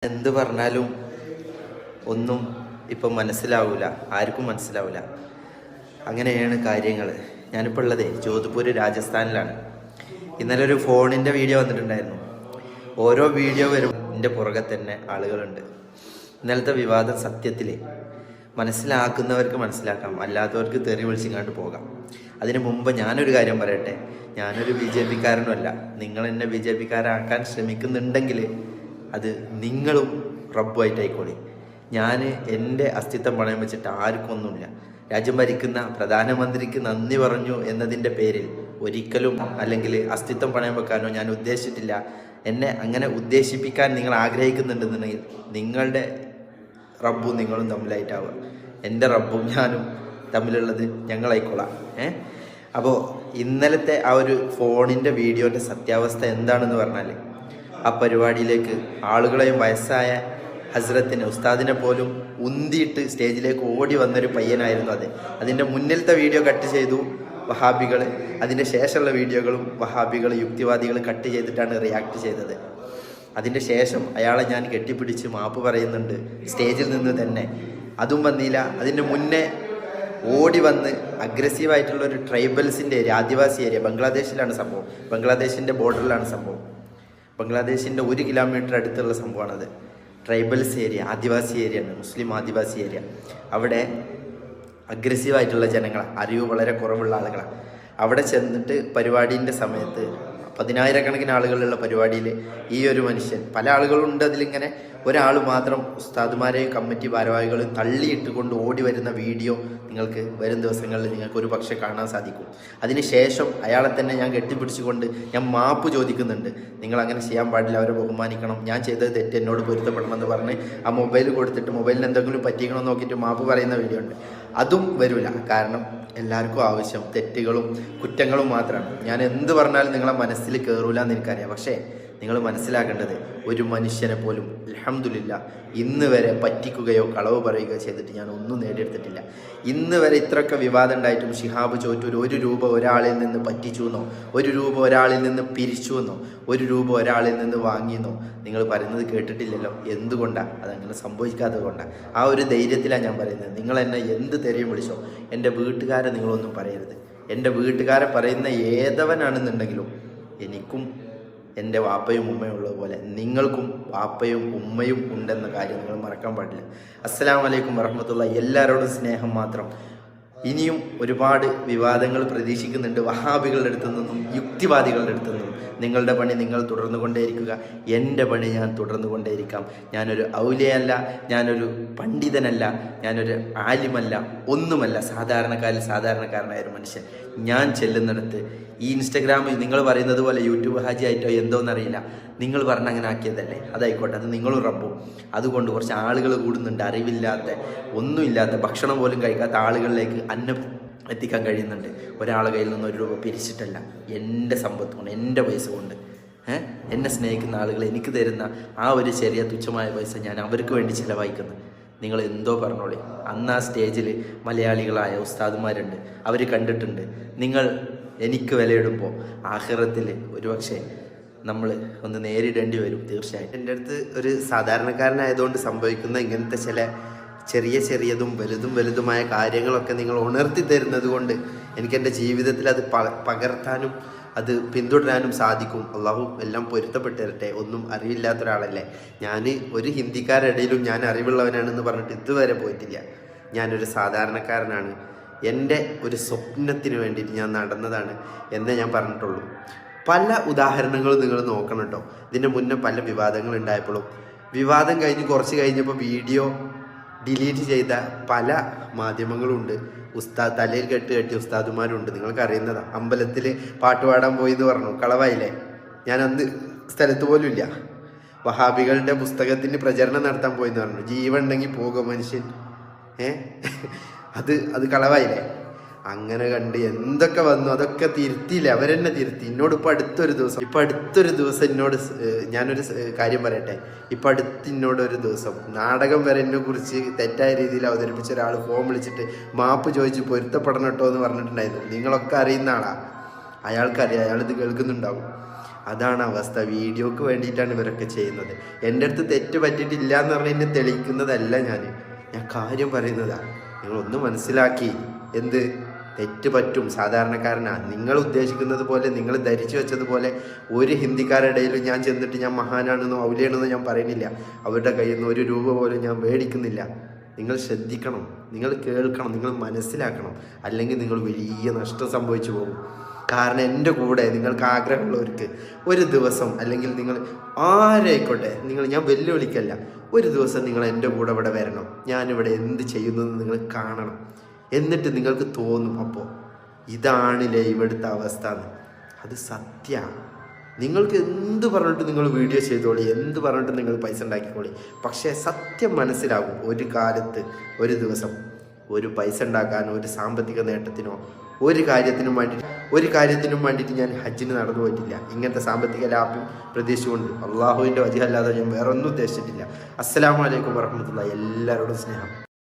എന്ത് പറഞ്ഞാലും ഒന്നും ഇപ്പം മനസ്സിലാവില്ല, ആർക്കും മനസ്സിലാവില്ല. അങ്ങനെയാണ് കാര്യങ്ങൾ. ഞാനിപ്പോൾ ഉള്ളത് ജോധ്പൂർ രാജസ്ഥാനിലാണ്. ഇന്നലെ ഒരു ഫോണിൻ്റെ വീഡിയോ വന്നിട്ടുണ്ടായിരുന്നു. ഓരോ വീഡിയോ വരും എൻ്റെ പുറകെ തന്നെ ആളുകളുണ്ട്. ഇന്നലത്തെ വിവാദം സത്യത്തിൽ മനസ്സിലാക്കുന്നവർക്ക് മനസ്സിലാക്കാം, അല്ലാത്തവർക്ക് തെറി വിളിച്ചിങ്ങാണ്ട് പോകാം. അതിനു മുമ്പ് ഞാനൊരു കാര്യം പറയട്ടെ. ഞാനൊരു BJP കാരനുമല്ല. നിങ്ങൾ എന്നെ BJP കാരാക്കാൻ ശ്രമിക്കുന്നുണ്ടെങ്കിൽ അത് നിങ്ങളും റബ്ബുമായിട്ടായിക്കോളി. ഞാൻ എൻ്റെ അസ്തിത്വം പണയം വെച്ചിട്ട് ആർക്കും ഒന്നുമില്ല. രാജ്യം ഭരിക്കുന്ന പ്രധാനമന്ത്രിക്ക് നന്ദി പറഞ്ഞു എന്നതിൻ്റെ പേരിൽ ഒരിക്കലും അല്ലെങ്കിൽ അസ്തിത്വം പണയം വെക്കാനോ ഞാൻ ഉദ്ദേശിച്ചിട്ടില്ല. എന്നെ അങ്ങനെ ഉദ്ദേശിപ്പിക്കാൻ നിങ്ങൾ ആഗ്രഹിക്കുന്നുണ്ടെന്നുണ്ടെങ്കിൽ നിങ്ങളുടെ റബ്ബും നിങ്ങളും തമ്മിലായിട്ടാവുക. എൻ്റെ റബ്ബും ഞാനും തമ്മിലുള്ളത് ഞങ്ങളായിക്കോളാം. അപ്പോൾ ഇന്നലത്തെ ആ ഒരു ഫോണിൻ്റെ വീഡിയോൻ്റെ സത്യാവസ്ഥ എന്താണെന്ന് പറഞ്ഞാൽ, ആ പരിപാടിയിലേക്ക് ആളുകളെയും വയസ്സായ ഹസ്രത്തിനെ ഉസ്താദിനെ പോലും ഉന്തിയിട്ട് സ്റ്റേജിലേക്ക് ഓടി വന്നൊരു പയ്യനായിരുന്നു അത്. അതിൻ്റെ മുന്നിലത്തെ വീഡിയോ കട്ട് ചെയ്തു വഹാബികൾ, അതിൻ്റെ ശേഷമുള്ള വീഡിയോകളും വഹാബികൾ യുക്തിവാദികൾ കട്ട് ചെയ്തിട്ടാണ് റിയാക്ട് ചെയ്തത്. അതിൻ്റെ ശേഷം അയാളെ ഞാൻ കെട്ടിപ്പിടിച്ച് മാപ്പ് പറയുന്നുണ്ട് സ്റ്റേജിൽ നിന്ന് തന്നെ. അതും വന്നില്ല. അതിൻ്റെ മുന്നേ ഓടി വന്ന് അഗ്രസീവായിട്ടുള്ള ഒരു ട്രൈബൽസിൻ്റെ ഏരിയ, ആദിവാസി ഏരിയ, ബംഗ്ലാദേശിലാണ് സംഭവം. ബംഗ്ലാദേശിൻ്റെ ബോർഡറിലാണ് സംഭവം. ബംഗ്ലാദേശിൻ്റെ 1 കിലോമീറ്റർ അടുത്തുള്ള സംഭവമാണത്. ട്രൈബൽസ് ഏരിയ, ആദിവാസി ഏരിയയാണ്, മുസ്ലിം ആദിവാസി ഏരിയ. അവിടെ അഗ്രസീവായിട്ടുള്ള ജനങ്ങളാണ്, അറിവ് വളരെ കുറവുള്ള ആളുകളാണ്. അവിടെ ചെന്നിട്ട് പരിപാടീൻ്റെ സമയത്ത് 10,000-കണക്കിന് ആളുകളുള്ള പരിപാടിയിൽ ഈ ഒരു മനുഷ്യൻ, പല ആളുകളുണ്ട് അതിലിങ്ങനെ, ഒരാൾ മാത്രം ഉസ്താദുമാരെയും കമ്മിറ്റി ഭാരവാഹികളും തള്ളിയിട്ട് കൊണ്ട് ഓടി വരുന്ന വീഡിയോ നിങ്ങൾക്ക് വരും ദിവസങ്ങളിൽ നിങ്ങൾക്ക് ഒരു പക്ഷേ കാണാൻ സാധിക്കും. അതിനുശേഷം അയാളെ തന്നെ ഞാൻ കെട്ടിപ്പിടിച്ചുകൊണ്ട് ഞാൻ മാപ്പ് ചോദിക്കുന്നുണ്ട്. നിങ്ങൾ അങ്ങനെ ചെയ്യാൻ പാടില്ല, അവരെ ബഹുമാനിക്കണം, ഞാൻ ചെയ്തത് തെറ്റ്, എന്നോട് പൊരുത്തപ്പെടണം എന്ന് പറഞ്ഞ് ആ മൊബൈൽ കൊടുത്തിട്ട് മൊബൈലിന് എന്തെങ്കിലും പറ്റിക്കണമെന്ന് നോക്കിയിട്ട് മാപ്പ് പറയുന്ന വീഡിയോ ഉണ്ട്. അതും വരില്ല. കാരണം എല്ലാവർക്കും ആവശ്യം തെറ്റുകളും കുറ്റങ്ങളും മാത്രമാണ്. ഞാൻ എന്ത് പറഞ്ഞാലും നിങ്ങളെ മനസ്സിൽ കയറൂല എന്ന് എനിക്കറിയാം. പക്ഷേ നിങ്ങൾ മനസ്സിലാക്കേണ്ടത്, ഒരു മനുഷ്യനെ പോലും അൽഹംദുലില്ലാ ഇന്ന് വരെ പറ്റിക്കുകയോ കളവ് പറയുകയോ ചെയ്തിട്ട് ഞാൻ ഒന്നും നേടിയെടുത്തിട്ടില്ല. ഇന്ന് വരെ ഇത്രയൊക്കെ വിവാദം ഉണ്ടായിട്ടും ശിഹാബ് ചോറ്റൂർ 1 രൂപ ഒരാളിൽ നിന്ന് പറ്റിച്ചു എന്നോ, 1 രൂപ ഒരാളിൽ നിന്ന് പിരിച്ചു എന്നോ, 1 രൂപ ഒരാളിൽ നിന്ന് വാങ്ങിയെന്നോ നിങ്ങൾ പറയുന്നത് കേട്ടിട്ടില്ലല്ലോ. എന്തുകൊണ്ടാണ്? അതങ്ങനെ സംഭവിക്കാത്തത് കൊണ്ടാണ്. ആ ഒരു ധൈര്യത്തിലാണ് ഞാൻ പറയുന്നത്. നിങ്ങൾ എന്നെ എന്ത് തെറിയും വിളിച്ചോ, എൻ്റെ വീട്ടുകാരെ നിങ്ങളൊന്നും പറയരുത്. എൻ്റെ വീട്ടുകാരെ പറയുന്ന ഏതവനാണെന്നുണ്ടെങ്കിലും എനിക്കും എൻ്റെ വാപ്പയും ഉമ്മയും ഉള്ളതുപോലെ നിങ്ങൾക്കും വാപ്പയും ഉമ്മയും ഉണ്ടെന്ന കാര്യം നിങ്ങൾ മറക്കാൻ പാടില്ല. അസ്സലാമു അലൈക്കും വറഹ്മത്തുള്ളാഹി. എല്ലാവരോടും സ്നേഹം മാത്രം. ഇനിയും ഒരുപാട് വിവാദങ്ങൾ പ്രതീക്ഷിക്കുന്നുണ്ട് വഹാബികളുടെ അടുത്തു നിന്നും യുക്തിവാദികളുടെ അടുത്തു നിന്നും. നിങ്ങളുടെ പണി നിങ്ങൾ തുടർന്നു കൊണ്ടേയിരിക്കുക, എൻ്റെ പണി ഞാൻ തുടർന്നു കൊണ്ടേയിരിക്കാം. ഞാനൊരു ഔലിയല്ല, ഞാനൊരു പണ്ഡിതനല്ല, ഞാനൊരു ആലിമല്ല, ഒന്നുമല്ല. സാധാരണക്കാരനായ ഒരു മനുഷ്യൻ. ഞാൻ ചെല്ലുന്നിടത്ത് ഈ ഇൻസ്റ്റഗ്രാമിൽ നിങ്ങൾ പറയുന്നത് പോലെ യൂട്യൂബ് ഹാജി ആയിട്ടോ എന്തോന്നറിയില്ല, നിങ്ങൾ പറഞ്ഞ അങ്ങനെ ആക്കിയതല്ലേ, അതായിക്കോട്ടെ, അത് നിങ്ങളും റബ്ബും. അതുകൊണ്ട് കുറച്ച് ആളുകൾ കൂടുന്നുണ്ട്, അറിവില്ലാത്ത ഒന്നുമില്ലാത്ത ഭക്ഷണം പോലും കഴിക്കാത്ത ആളുകളിലേക്ക് അന്നം എത്തിക്കാൻ കഴിയുന്നുണ്ട്. ഒരാളുടെ കയ്യിൽ നിന്ന് 1 രൂപ പിരിച്ചിട്ടല്ല, എൻ്റെ സമ്പത്ത് കൊണ്ട്, എൻ്റെ പൈസ കൊണ്ട്. എന്നെ സ്നേഹിക്കുന്ന ആളുകൾ എനിക്ക് തരുന്ന ആ ഒരു ചെറിയ തുച്ഛമായ പൈസ ഞാൻ അവർക്ക് വേണ്ടി ചിലവഴിക്കുന്നു. നിങ്ങൾ എന്തോ പറഞ്ഞോളി. അന്ന് ആ സ്റ്റേജിൽ മലയാളികളായ ഉസ്താദുമാരുണ്ട്, അവർ കണ്ടിട്ടുണ്ട്. നിങ്ങൾ എനിക്ക് വിലയിടുമ്പോൾ ആഖിറത്തിൽ ഒരുപക്ഷെ നമ്മൾ ഒന്ന് നേരിടേണ്ടി വരും തീർച്ചയായിട്ടും. എൻ്റെ അടുത്ത് ഒരു സാധാരണക്കാരനായതുകൊണ്ട് സംഭവിക്കുന്ന ഇങ്ങനത്തെ ചില ചെറിയതും വലുതുമായ കാര്യങ്ങളൊക്കെ നിങ്ങൾ ഉണർത്തി തരുന്നത് കൊണ്ട് എനിക്കെൻ്റെ ജീവിതത്തിൽ അത് പകർത്താനും അത് പിന്തുടരാനും സാധിക്കും. അള്ളാഹു എല്ലാം പൊരുത്തപ്പെട്ട് തരട്ടെ. ഒന്നും അറിയില്ലാത്ത ഒരാളല്ലേ ഞാൻ. ഒരു ഹിന്ദിക്കാരിടയിലും ഞാൻ അറിവുള്ളവനാണെന്ന് പറഞ്ഞിട്ട് ഇതുവരെ പോയിട്ടില്ല. ഞാനൊരു സാധാരണക്കാരനാണ്. എൻ്റെ ഒരു സ്വപ്നത്തിന് വേണ്ടിയിട്ട് ഞാൻ നടന്നതാണ് എന്നേ ഞാൻ പറഞ്ഞിട്ടുള്ളൂ. പല ഉദാഹരണങ്ങളും നിങ്ങൾ നോക്കണം കേട്ടോ. ഇതിൻ്റെ മുന്നേ പല വിവാദങ്ങൾ ഉണ്ടായപ്പോഴും വിവാദം കഴിഞ്ഞ് കുറച്ച് കഴിഞ്ഞപ്പോൾ വീഡിയോ ഡിലീറ്റ് ചെയ്ത പല മാധ്യമങ്ങളുണ്ട്. തലയിൽ കെട്ടി ഉസ്താദുമാരുണ്ട്. നിങ്ങൾക്ക് അറിയുന്നതാണ്. അമ്പലത്തിൽ പാട്ട് പാടാൻ പോയി എന്ന് പറഞ്ഞു, കളവായില്ലേ? ഞാൻ അന്ന് സ്ഥലത്ത് പോലും ഇല്ല. വഹാബികളുടെ പുസ്തകത്തിന് പ്രചരണം നടത്താൻ പോയി എന്ന് പറഞ്ഞു. ജീവൻ ഉണ്ടെങ്കിൽ പോകും മനുഷ്യൻ. അത് കളവായില്ലേ? അങ്ങനെ കണ്ട് എന്തൊക്കെ വന്നു അതൊക്കെ തിരുത്തിയില്ലേ, അവരെന്നെ തിരുത്തി. എന്നോട് ഇപ്പം അടുത്തൊരു ദിവസം എന്നോട് ഞാനൊരു കാര്യം പറയട്ടെ. എന്നോടൊരു ദിവസം നാടകം വരെ എന്നെ കുറിച്ച് തെറ്റായ രീതിയിൽ അവതരിപ്പിച്ച ഒരാൾ ഫോൺ വിളിച്ചിട്ട് മാപ്പ് ചോദിച്ച് പൊരുത്തപ്പെടണം കേട്ടോ എന്ന് പറഞ്ഞിട്ടുണ്ടായിരുന്നു. നിങ്ങളൊക്കെ അറിയുന്ന ആളാ, അയാൾക്കറിയാം, അയാളിത് കേൾക്കുന്നുണ്ടാവും. അതാണ് അവസ്ഥ. വീഡിയോക്ക് വേണ്ടിയിട്ടാണ് ഇവരൊക്കെ ചെയ്യുന്നത്. എൻ്റെ അടുത്ത് തെറ്റ് പറ്റിയിട്ടില്ല എന്ന് പറഞ്ഞ് എന്നെ തെളിയിക്കുന്നതല്ല ഞാൻ കാര്യം പറയുന്നതാ. നിങ്ങളൊന്ന് മനസ്സിലാക്കി. എന്ത് തെറ്റ് പറ്റും, സാധാരണക്കാരനാണ്. നിങ്ങൾ ഉദ്ദേശിക്കുന്നത് പോലെ, നിങ്ങൾ ധരിച്ചു വെച്ചതുപോലെ ഒരു ഹിന്ദിക്കാരുടെ ഇടയിൽ ഞാൻ ചെന്നിട്ട് ഞാൻ മഹാനാണെന്നോ ഔലിയാണെന്നോ ഞാൻ പറയുന്നില്ല. അവരുടെ കയ്യിൽ നിന്ന് 1 രൂപ പോലും ഞാൻ മേടിക്കുന്നില്ല. നിങ്ങൾ ശ്രദ്ധിക്കണം, നിങ്ങൾ കേൾക്കണം, നിങ്ങൾ മനസ്സിലാക്കണം. അല്ലെങ്കിൽ നിങ്ങൾ വലിയ നഷ്ടം സംഭവിച്ചു പോകും. കാരണം എൻ്റെ കൂടെ നിങ്ങൾക്ക് ആഗ്രഹമുള്ളവർക്ക് ഒരു ദിവസം, അല്ലെങ്കിൽ നിങ്ങൾ ആരായിക്കോട്ടെ, ഞാൻ വെല്ലുവിളിക്കല്ല, ഒരു ദിവസം നിങ്ങൾ എൻ്റെ കൂടെ ഇവിടെ വരണം. ഞാനിവിടെ എന്ത് ചെയ്യുന്നതെന്ന് നിങ്ങൾ കാണണം. എന്നിട്ട് നിങ്ങൾക്ക് തോന്നും, അപ്പോൾ ഇതാണില്ലേ ഇവിടുത്തെ അവസ്ഥ എന്ന്. അത് സത്യമാണ്. നിങ്ങൾക്ക് എന്ത് പറഞ്ഞിട്ട് നിങ്ങൾ വീഡിയോ ചെയ്തോളി, എന്ത് പറഞ്ഞിട്ട് നിങ്ങൾ പൈസ ഉണ്ടാക്കിക്കോളി. പക്ഷേ സത്യം മനസ്സിലാകും. ഒരു കാലത്ത് ഒരു ദിവസം ഒരു പൈസ ഉണ്ടാക്കാനോ ഒരു സാമ്പത്തിക നേട്ടത്തിനോ ഒരു കാര്യത്തിനും വേണ്ടിയിട്ട് ഞാൻ ഹജ്ജിന് നടന്നു പോയിട്ടില്ല. ഇങ്ങനത്തെ സാമ്പത്തിക ലാഭം പ്രതീക്ഷിച്ചുകൊണ്ട് അള്ളാഹുവിൻ്റെ വജഹല്ലാതെ ഞാൻ വേറെ ഒന്നും ഉദ്ദേശിച്ചിട്ടില്ല. അസ്സലാമു അലൈക്കും വറഹ്മത്തുള്ളാഹി. എല്ലാവരോടും സ്നേഹം.